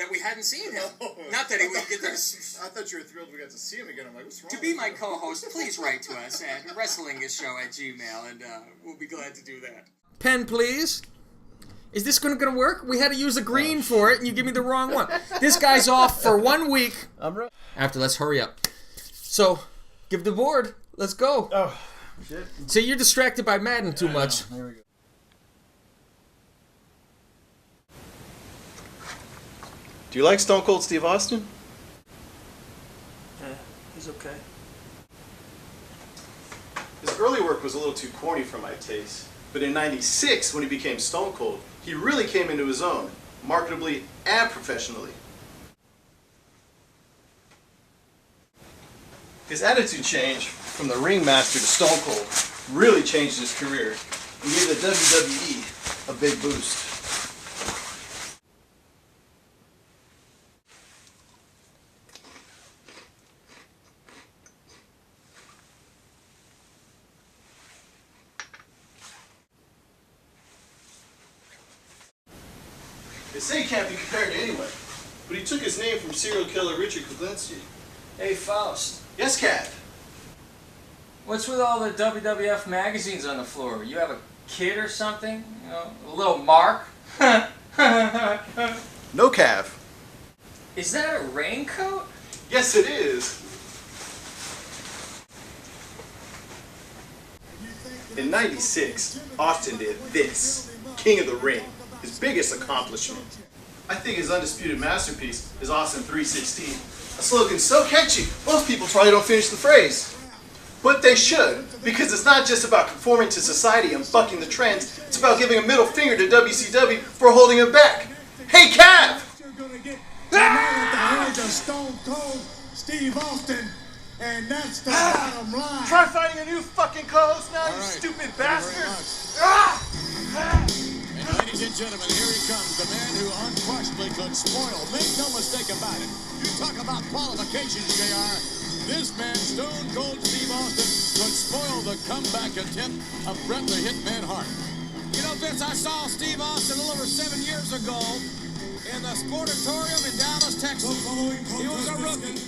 that we hadn't seen him. Not that he would get there. I thought you were thrilled we got to see him again. I'm like, what's wrong? To be my co-host, please write to us at wrestlingusshow@gmail.com, and we'll be glad to do that. Pen, please. Is this going to work? We had to use a green for it, and you give me the wrong one. This guy's off for 1 week. I'm right. Let's hurry up. So, give the board. Let's go. Oh, shit. So you're distracted by Madden too much. Here we go. Do you like Stone Cold Steve Austin? Yeah, he's okay. His early work was a little too corny for my taste. But in '96, when he became Stone Cold, he really came into his own, marketably and professionally. His attitude change from the ringmaster to Stone Cold really changed his career and gave the WWE a big boost. They say he can't be compared to anyone, but he took his name from serial killer Richard Kuklinski. Hey, Faust. Yes, Cat. What's with all the WWF magazines on the floor? You have a kid or something? You know, a little Mark? No, Cav. Is that a raincoat? Yes, it is. In '96, Austin did this, King of the Ring, his biggest accomplishment. I think his undisputed masterpiece is Austin 316. A slogan so catchy, most people probably don't finish the phrase. But they should, because it's not just about conforming to society and bucking the trends, it's about giving a middle finger to WCW for holding him back. Hey, Cav! You're gonna get the man at the hands of Stone Cold Steve Austin, and that's the bottom line. Try finding a new fucking co-host now, you stupid bastard! And ladies and gentlemen, here he comes, the man who unquestionably could spoil. Make no mistake about it. You talk about qualifications, JR. This man, Stone Cold Steve Austin, could spoil the comeback attempt of Bret the Hitman Hart. You know, Vince, I saw Steve Austin a little over 7 years ago in the Sportatorium in Dallas, Texas. He was a rookie.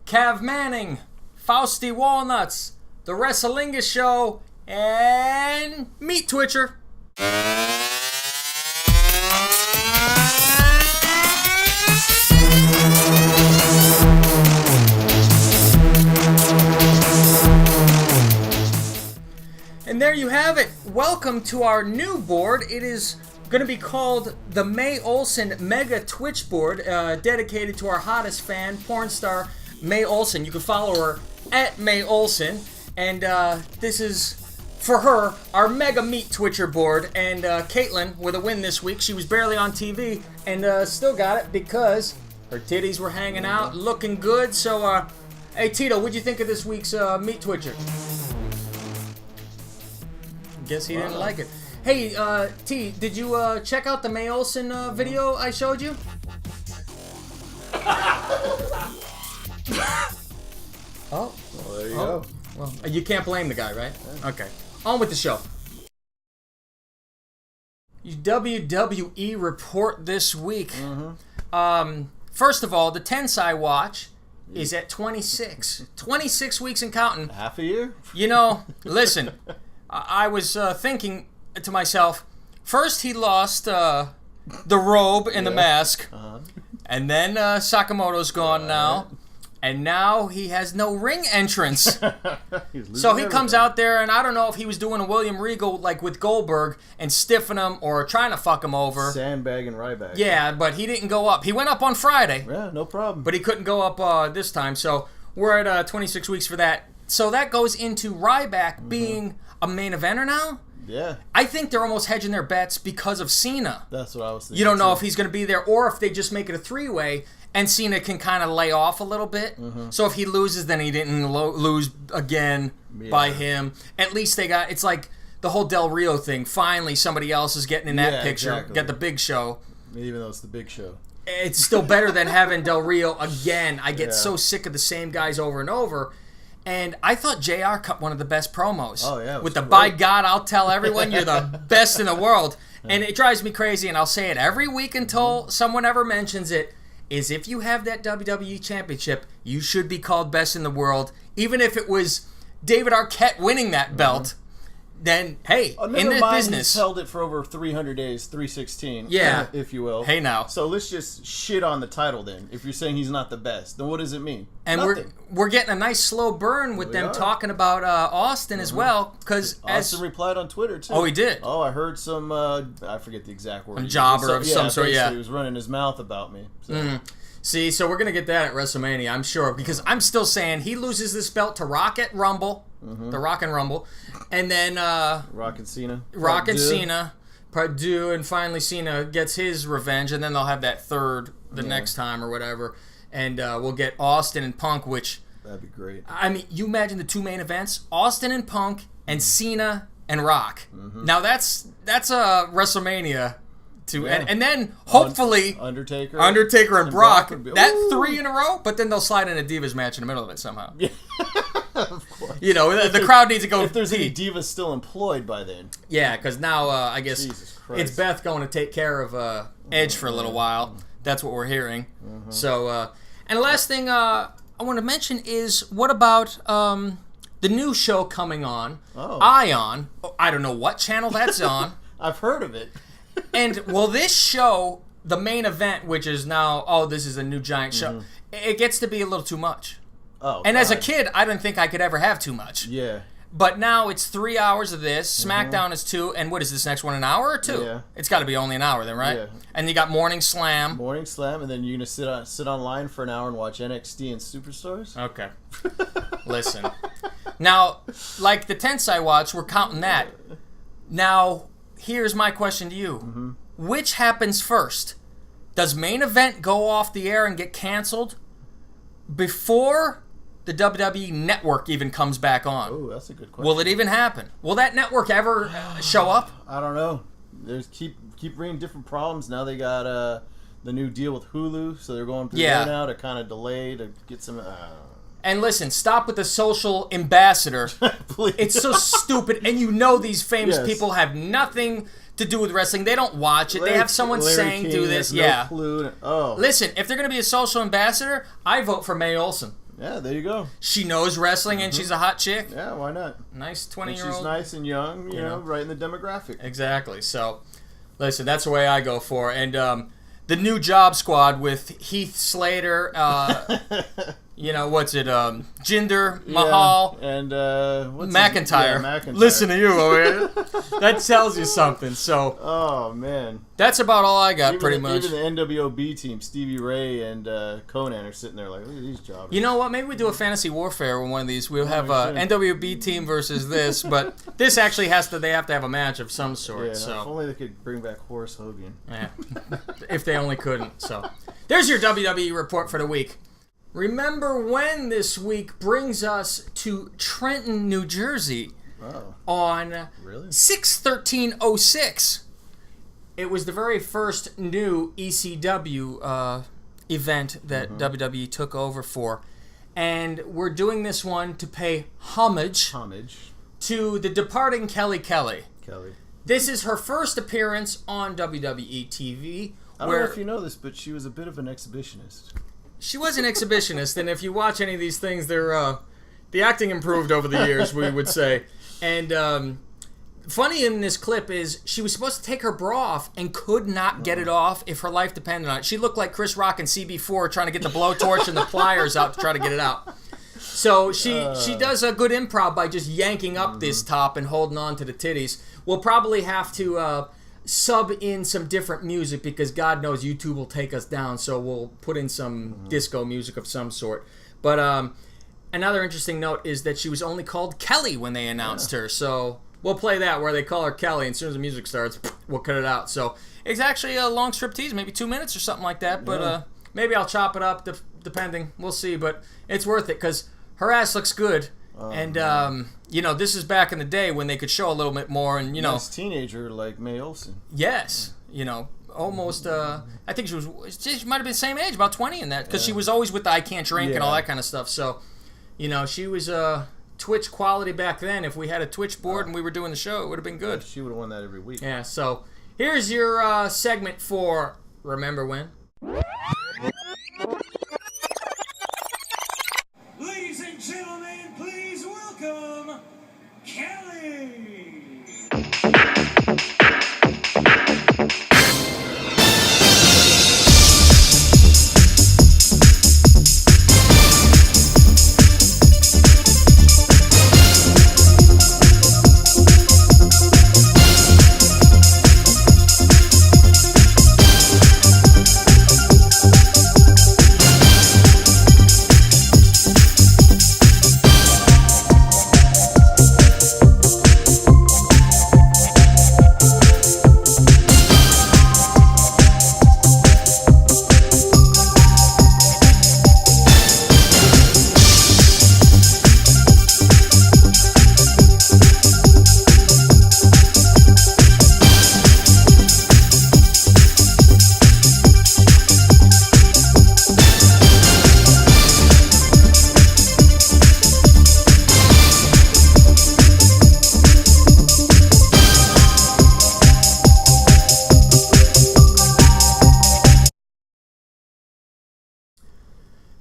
Cav Manning, Fausty Walnuts, The Wrestlingus Show, and Meat Twitcher. And there you have it. Welcome to our new board. It is going to be called the May Olsen Mega Twitch board, dedicated to our hottest fan, porn star May Olsen. You can follow her at May Olsen. And this is, for her, our Mega Meat Twitcher board. And Caitlin, with a win this week, she was barely on TV and still got it because her titties were hanging out, looking good. So, hey, Tito, what'd you think of this week's Meat Twitcher? Guess he didn't like it. Hey, T, did you check out the May Olsen video I showed you? Oh. Well, there you go. Well, you can't blame the guy, right? Okay. On with the show. WWE report this week. First of all, the Tensai watch is at 26. 26 weeks and counting. Half a year? You know, listen, I was thinking to myself, first he lost the robe and the mask, and then Sakamoto's gone now, and now he has no ring entrance. So he comes out there, and I don't know if he was doing a William Regal like with Goldberg and stiffing him or trying to fuck him over. Sandbag and Ryback. Yeah, but he didn't go up. He went up on Friday. Yeah, no problem. But he couldn't go up this time, so we're at 26 weeks for that. So that goes into Ryback being a main eventer now? Yeah. I think they're almost hedging their bets because of Cena. That's what I was thinking. You don't know if he's going to be there or if they just make it a three-way and Cena can kind of lay off a little bit. So if he loses, then he didn't lose again by him. At least they got, it's like the whole Del Rio thing. Finally, somebody else is getting in that picture. Exactly. Get the Big Show. Even though it's the Big Show. It's still better than having Del Rio again. I get so sick of the same guys over and over. And I thought JR cut one of the best promos. Oh, yeah. With the great. by God, I'll tell everyone you're the best in the world. And it drives me crazy, and I'll say it every week until someone ever mentions it, is if you have that WWE Championship, you should be called best in the world. Even if it was David Arquette winning that belt, then, hey, in this business. He's held it for over 300 days, 316, Yeah. if you will. Hey, now. So let's just shit on the title then. If you're saying he's not the best, then what does it mean? And Nothing. we're getting a nice slow burn with them talking about Austin as well, because Austin replied on Twitter too. Oh, he did? Oh, I heard some, I forget the exact word. A jobber of some sort, yeah. He was running his mouth about me. So. See, so we're going to get that at WrestleMania, I'm sure, because I'm still saying he loses this belt to Rocket Rumble, the Rock and Rumble, and then Rock and Cena. Rock and Cena, part deux, and finally Cena gets his revenge, and then they'll have that third the next time or whatever, and we'll get Austin and Punk, which... That'd be great. I mean, you imagine the two main events, Austin and Punk, and Cena and Rock. Now that's a WrestleMania... And then, hopefully, Undertaker and Brock, that 3 in a row, but then they'll slide in a Divas match in the middle of it somehow. Yeah. Of course. You know, the crowd needs to go... If there's any Divas still employed by then. Yeah, because now, I guess, it's Beth going to take care of Edge for a little while. That's what we're hearing. So, and the last thing I want to mention is, what about the new show coming on, Ion? I don't know what channel that's on. I've heard of it. And, well, this show, the main event, which is now, this is a new giant show, it gets to be a little too much. Oh, and as a kid, I didn't think I could ever have too much. Yeah. But now it's 3 hours of this, SmackDown is 2, and what is this next one, an hour or 2? Yeah. It's got to be only an hour then, right? Yeah. And you got Morning Slam. Morning Slam, and then you're going to sit online for an hour and watch NXT and Superstars? Okay. Listen. Now, like the tents I watch, we're counting that. Now... Here's my question to you. Which happens first? Does main event go off the air and get canceled before the WWE network even comes back on? Oh, that's a good question. Will it even happen? Will that network ever show up? I don't know. There's keep bringing different problems. Now they got the new deal with Hulu, so they're going through that now to kind of delay to get some... And listen, stop with the social ambassador. Please. It's so stupid. And you know these famous people have nothing to do with wrestling. They don't watch it. They have someone saying King do this. No clue. Listen, if they're going to be a social ambassador, I vote for Mae Olsen. Yeah, there you go. She knows wrestling and she's a hot chick. Yeah, why not? Nice 20-year-old. She's nice and young, you know, right in the demographic. Exactly. So, listen, that's the way I go for. And the new Job Squad with Heath Slater, you know, what's it, Jinder Mahal, and McIntyre. McIntyre. Listen to you over here. That tells you something. So, oh man, that's about all I got, pretty much. Even the NWOB team, Stevie Ray and Conan are sitting there like, look at these jobbers. You know what? Maybe we do a fantasy warfare with one of these. We'll have a NWOB team versus this, but this actually they have to have a match of some sort. Yeah, so if only they could bring back Horace Hogan. Yeah, if they only couldn't. So, there's your WWE report for the week. Remember When this week brings us to Trenton, New Jersey on 6/13/06. It was the very first new ECW event that WWE took over for. And we're doing this one to pay homage to the departing Kelly Kelly. This is her first appearance on WWE TV. I don't know if you know this, but she was a bit of an exhibitionist. She was an exhibitionist, and if you watch any of these things, they're the acting improved over the years, we would say. And funny in this clip is she was supposed to take her bra off and could not get it off if her life depended on it. She looked like Chris Rock in CB4 trying to get the blowtorch and the pliers out to try to get it out. So she does a good improv by just yanking up this top and holding on to the titties. We'll probably have to... sub in some different music because God knows YouTube will take us down, so we'll put in some disco music of some sort. But another interesting note is that she was only called Kelly when they announced her, so we'll play that where they call her Kelly, and as soon as the music starts, we'll cut it out. So it's actually a long striptease, maybe 2 minutes or something like that, but maybe I'll chop it up depending. We'll see, but it's worth it because her ass looks good. And, you know, this is back in the day when they could show a little bit more and, you know... Nice teenager like Mae Olsen. Yes. You know, almost, I think she might have been the same age, about 20 in that, because she was always with the I Can't Drink and all that kind of stuff. So, You know, she was Twitch quality back then. If we had a Twitch board and we were doing the show, it would have been good. She would have won that every week. Yeah, so here's your segment for Remember When? Ladies and gentlemen, please welcome Kelly.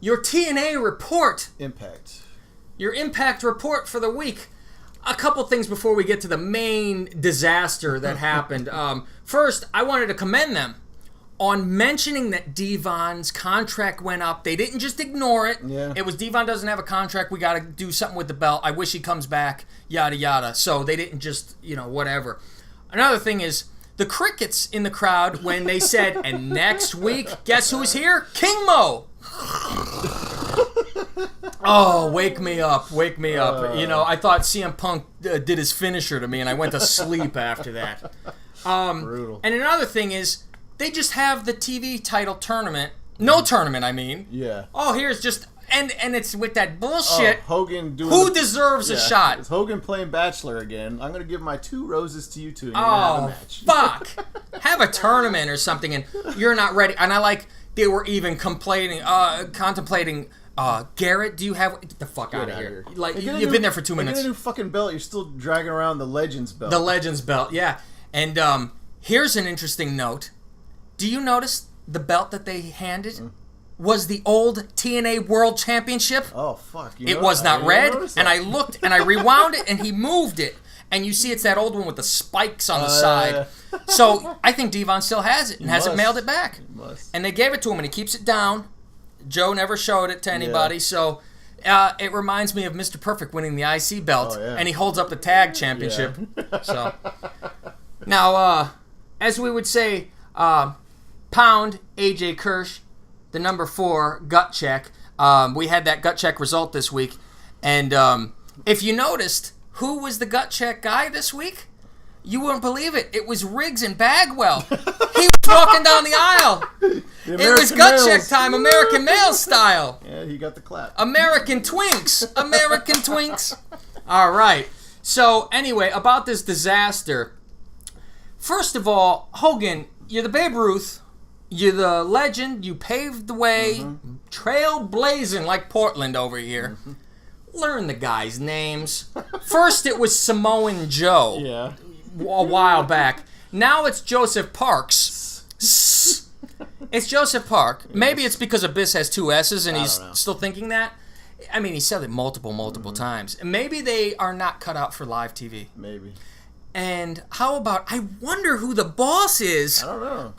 Your TNA report. Impact. Your Impact report for the week. A couple things before we get to the main disaster that happened. First, I wanted to commend them on mentioning that Devon's contract went up. They didn't just ignore it. Yeah. It was Devon doesn't have a contract. We got to do something with the belt. I wish he comes back. Yada, yada. So they didn't just, whatever. Another thing is the crickets in the crowd when they said, and next week, guess who's here? King Mo. Oh, wake me up, wake me up. I thought CM Punk did his finisher to me, and I went to sleep after that. Brutal. And another thing is, they just have the TV title tournament. No tournament, I mean. Yeah. Oh, here's just... And it's with that bullshit. Hogan doing Who deserves a shot? It's Hogan playing Bachelor again. I'm going to give my 2 roses to you two and you're going to have a match. Fuck. Have a tournament or something, and you're not ready. And I like... They were even contemplating... Garrett, do you have... Get the fuck out of here. Like, you've been there for 2 minutes. You get a new fucking belt. You're still dragging around the Legends belt. The Legends belt, yeah. And here's an interesting note. Do you notice the belt that they handed was the old TNA World Championship? Oh, fuck. It was not red, and I looked, and I rewound it, and he moved it. And you see it's that old one with the spikes on the side. So I think Devon still has it and hasn't mailed it back. He must. And they gave it to him, and he keeps it down. Joe never showed it to anybody, so it reminds me of Mr. Perfect winning the IC belt, and he holds up the tag championship. Yeah. So now, as we would say, pound AJ Kirsch, the number 4 gut check. We had that gut check result this week, and if you noticed, who was the gut check guy this week? You wouldn't believe it. It was Riggs and Bagwell. He was walking down the aisle. It was gut check time, American male style. Yeah, he got the clap. American Twinks. American Twinks. All right. So, anyway, about this disaster. First of all, Hogan, you're the Babe Ruth. You're the legend. You paved the way. Trailblazing like Portland over here. Learn the guys' names. First, it was Samoan Joe. Yeah. A while back. Now it's Joseph Parks. It's Joseph Park. Maybe it's because Abyss has 2 S's and he's still thinking that. I mean, he said it multiple times. And maybe they are not cut out for live TV. Maybe. And how about, I wonder who the boss is. I don't know.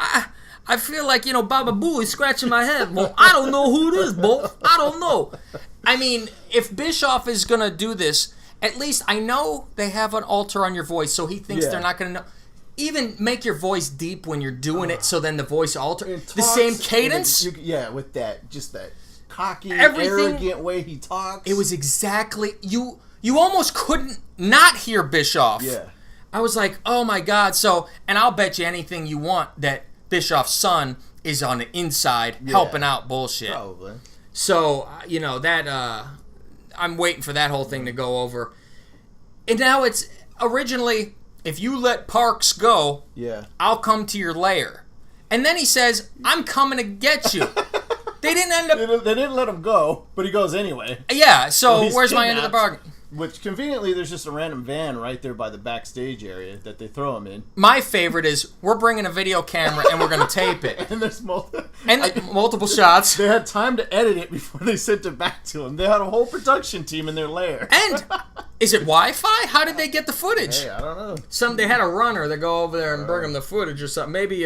I feel like, Baba Boo is scratching my head. Well, I don't know who it is, Bo. I don't know. I mean, if Bischoff is going to do this, at least I know they have an alter on your voice, so he thinks they're not going to know. Even make your voice deep when you're doing it, so then the voice alters. The same cadence? With that, just that cocky, arrogant way he talks. It was exactly... You almost couldn't not hear Bischoff. Yeah. I was like, oh my God. So, and I'll bet you anything you want that Bischoff's son is on the inside helping out bullshit. Probably. So, that... I'm waiting for that whole thing to go over. And now it's... Originally, if you let Parks go, I'll come to your lair. And then he says, I'm coming to get you. They didn't end up... They didn't let him go, but he goes anyway. Yeah, so He's where's my end of the kidnapped. bargain? Which, conveniently, there's just a random van right there by the backstage area that they throw him in. My favorite is, we're bringing a video camera and we're going to tape it. And there's multiple shots. They had time to edit it before they sent it back to him. They had a whole production team in their lair. And, is it Wi-Fi? How did they get the footage? Hey, I don't know. They had a runner that go over there and bring them the footage or something. Maybe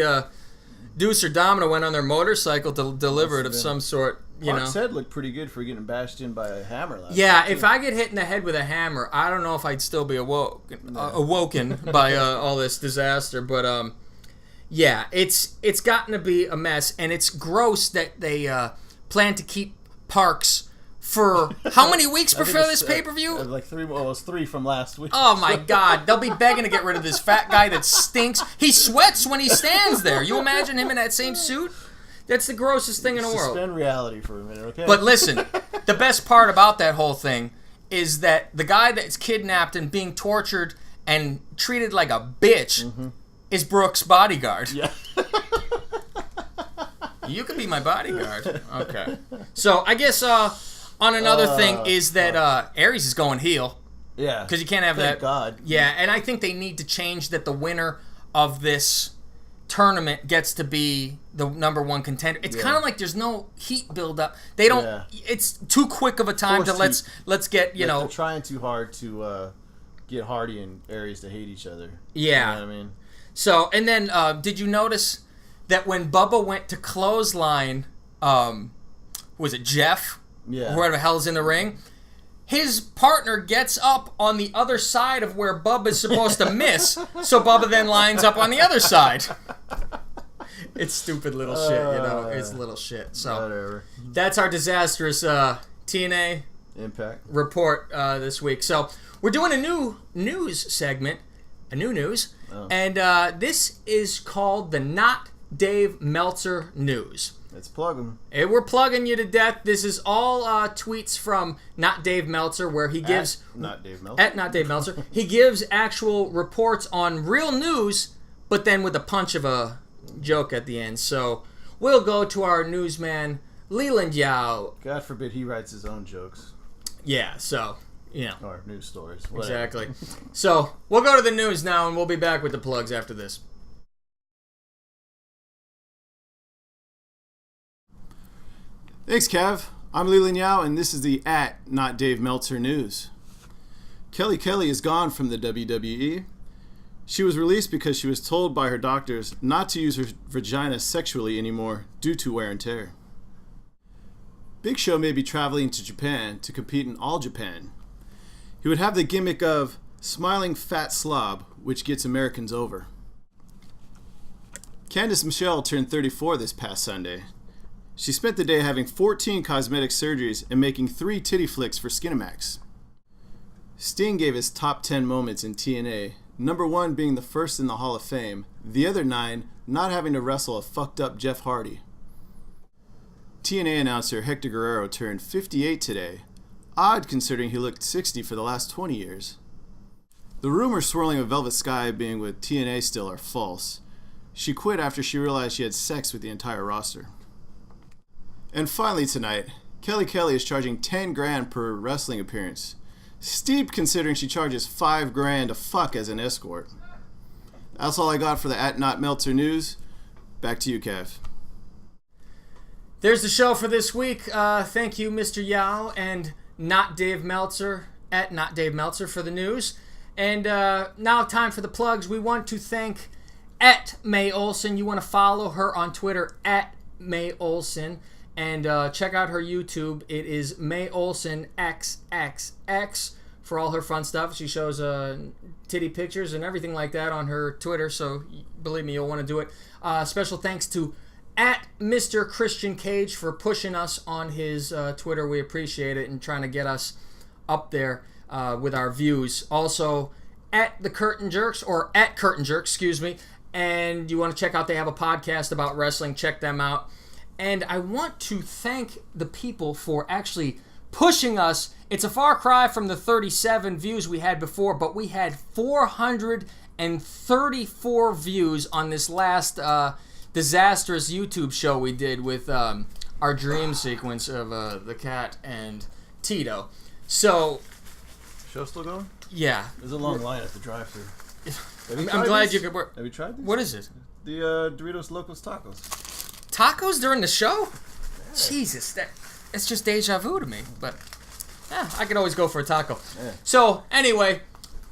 Deuce or Domino went on their motorcycle to deliver it of some sort. Mark's head looked pretty good for getting bashed in by a hammer last Yeah, night, if I get hit in the head with a hammer, I don't know if I'd still be awoken by all this disaster. But yeah, it's gotten to be a mess, and it's gross that they plan to keep Parks for how many weeks before this pay-per-view? Like 3. Well, it was 3 from last week. Oh my God! They'll be begging to get rid of this fat guy that stinks. He sweats when he stands there. You imagine him in that same suit? That's the grossest thing in the world. Suspend reality for a minute, okay? But listen, the best part about that whole thing is that the guy that's kidnapped and being tortured and treated like a bitch is Brooke's bodyguard. Yeah. You could be my bodyguard. Okay. So I guess on another thing is that Aries is going heel. Yeah. Because you can't have Thank that. God. Yeah, and I think they need to change that the winner of this tournament gets to be the number one contender. It's kind of like there's no heat build up. They don't. Yeah. It's too quick of a time to let's get you know. They're trying too hard to get Hardy and Aries to hate each other. Yeah, you know what I mean. So and then did you notice that when Bubba went to clothesline, was it Jeff? Yeah. Or whoever the hell's in the ring. His partner gets up on the other side of where Bubba's supposed to miss, so Bubba then lines up on the other side. It's stupid little shit, you know. It's little shit. So whatever. That's our disastrous TNA Impact report this week. So we're doing a new news segment, and this is called the Not Dave Meltzer News. Let's plug them. Hey, we're plugging you to death. This is all tweets from Not Dave Meltzer, where he gives at Not Dave Meltzer. He gives actual reports on real news, but then with a punch of a joke at the end. So we'll go to our newsman Leland Yao. God forbid he writes his own jokes. Yeah. So or news stories. Whatever. Exactly. So we'll go to the news now, and we'll be back with the plugs after this. Thanks, Kev. I'm Leland Yao, and this is the Not Dave Meltzer News. Kelly Kelly is gone from the WWE. She was released because she was told by her doctors not to use her vagina sexually anymore due to wear and tear. Big Show may be traveling to Japan to compete in All Japan. He would have the gimmick of smiling fat slob, which gets Americans over. Candice Michelle turned 34 this past Sunday. She spent the day having 14 cosmetic surgeries and making 3 titty flicks for Skinamax. Sting gave his top 10 moments in TNA, number 1 being the first in the Hall of Fame, the other 9 not having to wrestle a fucked up Jeff Hardy. TNA announcer Hector Guerrero turned 58 today, odd considering he looked 60 for the last 20 years. The rumors swirling of Velvet Sky being with TNA still are false. She quit after she realized she had sex with the entire roster. And finally tonight, Kelly Kelly is charging $10,000 per wrestling appearance. Steep considering she charges $5,000 to fuck as an escort. That's all I got for the Not Meltzer News. Back to you, Kev. There's the show for this week. Thank you, Mr. Yao, and Not Dave Meltzer, Not Dave Meltzer for the news. And now time for the plugs. We want to thank May Olsen. You want to follow her on Twitter May Olsen. And check out her YouTube. It is May Olsen XXX for all her fun stuff. She shows titty pictures and everything like that on her Twitter. So believe me, you'll want to do it. Special thanks to Mr. Christian Cage for pushing us on his Twitter. We appreciate it and trying to get us up there with our views. Also the Curtain Jerks or Curtain Jerks, excuse me. And you want to check out, they have a podcast about wrestling. Check them out. And I want to thank the people for actually pushing us. It's a far cry from the 37 views we had before, but we had 434 views on this last disastrous YouTube show we did with our dream sequence of the cat and Tito. So, Show still going? yeah. There's a long line at the drive-thru. I'm glad you could work. Have you tried this? What is it? The Doritos Locos Tacos. Tacos during the show? Jesus, it's just deja vu to me. But yeah, I could always go for a taco. Yeah. So anyway,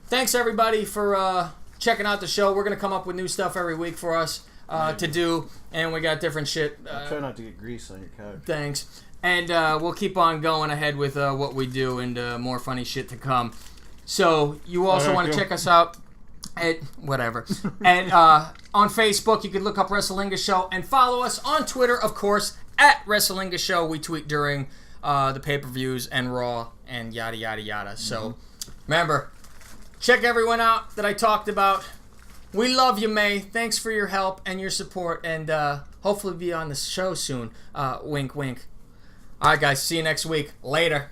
thanks everybody for checking out the show. We're gonna come up with new stuff every week for us to do, and we got different shit. Try not to get grease on your couch. Thanks, and we'll keep on going ahead with what we do and more funny shit to come. So you also want to check us out at whatever. And on Facebook, you can look up Wrestlingus Show and follow us on Twitter, of course, at Wrestlingus Show. We tweet during the pay-per-views and Raw and yada, yada, yada. So remember, check everyone out that I talked about. We love you, May. Thanks for your help and your support, and hopefully be on the show soon. Wink, wink. All right, guys. See you next week. Later.